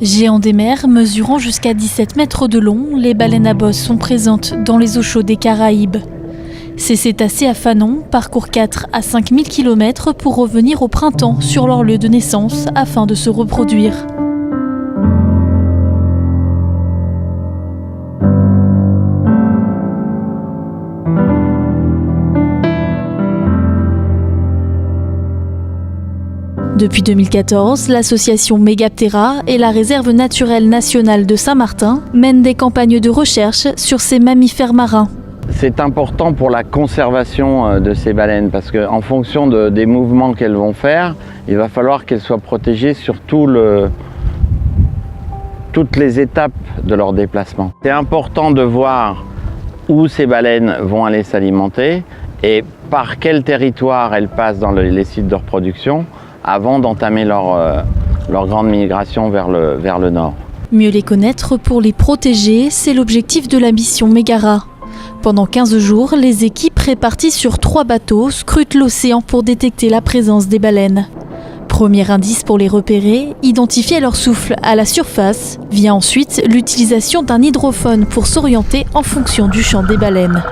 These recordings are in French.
Géants des mers, mesurant jusqu'à 17 mètres de long, les baleines à bosse sont présentes dans les eaux chaudes des Caraïbes. Ces cétacés à fanon parcourent 4 à 5 000 km pour revenir au printemps sur leur lieu de naissance afin de se reproduire. Depuis 2014, l'association Megaptera et la réserve naturelle nationale de Saint-Martin mènent des campagnes de recherche sur ces mammifères marins. C'est important pour la conservation de ces baleines parce qu'en fonction des mouvements qu'elles vont faire, il va falloir qu'elles soient protégées sur toutes les étapes de leur déplacement. C'est important de voir où ces baleines vont aller s'alimenter et par quel territoire elles passent dans les sites de reproduction avant d'entamer leur grande migration vers le nord. Mieux les connaître pour les protéger, c'est l'objectif de la mission Megara. Pendant 15 jours, les équipes réparties sur 3 bateaux scrutent l'océan pour détecter la présence des baleines. Premier indice pour les repérer, identifier leur souffle à la surface. Vient ensuite l'utilisation d'un hydrophone pour s'orienter en fonction du chant des baleines.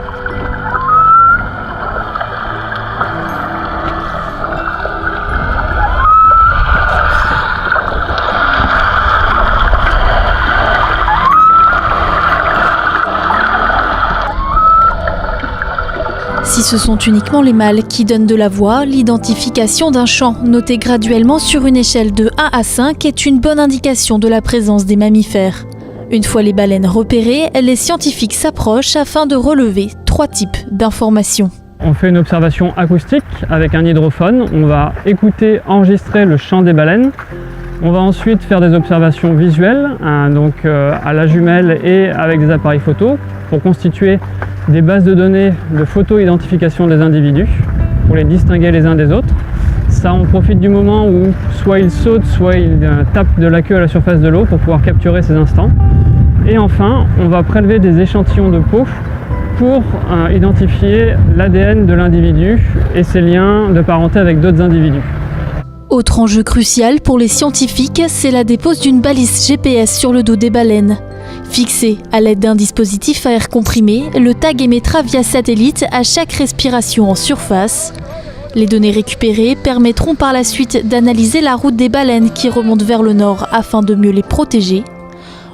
Si ce sont uniquement les mâles qui donnent de la voix, l'identification d'un chant noté graduellement sur une échelle de 1 à 5 est une bonne indication de la présence des mammifères. Une fois les baleines repérées, les scientifiques s'approchent afin de relever 3 types d'informations. On fait une observation acoustique avec un hydrophone. On va écouter, enregistrer le chant des baleines. On va ensuite faire des observations visuelles, à la jumelle et avec des appareils photo pour constituer des bases de données de photo-identification des individus pour les distinguer les uns des autres. Ça, on profite du moment où soit ils sautent, soit ils tapent de la queue à la surface de l'eau pour pouvoir capturer ces instants. Et enfin, on va prélever des échantillons de peau pour identifier l'ADN de l'individu et ses liens de parenté avec d'autres individus. Autre enjeu crucial pour les scientifiques, c'est la dépose d'une balise GPS sur le dos des baleines. Fixé à l'aide d'un dispositif à air comprimé, le tag émettra via satellite à chaque respiration en surface. Les données récupérées permettront par la suite d'analyser la route des baleines qui remontent vers le nord afin de mieux les protéger.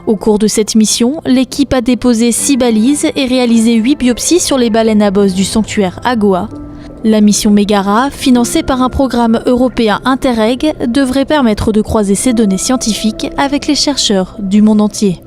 Au cours de cette mission, l'équipe a déposé 6 balises et réalisé 8 biopsies sur les baleines à bosse du sanctuaire Agoa. La mission Megara, financée par un programme européen Interreg, devrait permettre de croiser ces données scientifiques avec les chercheurs du monde entier.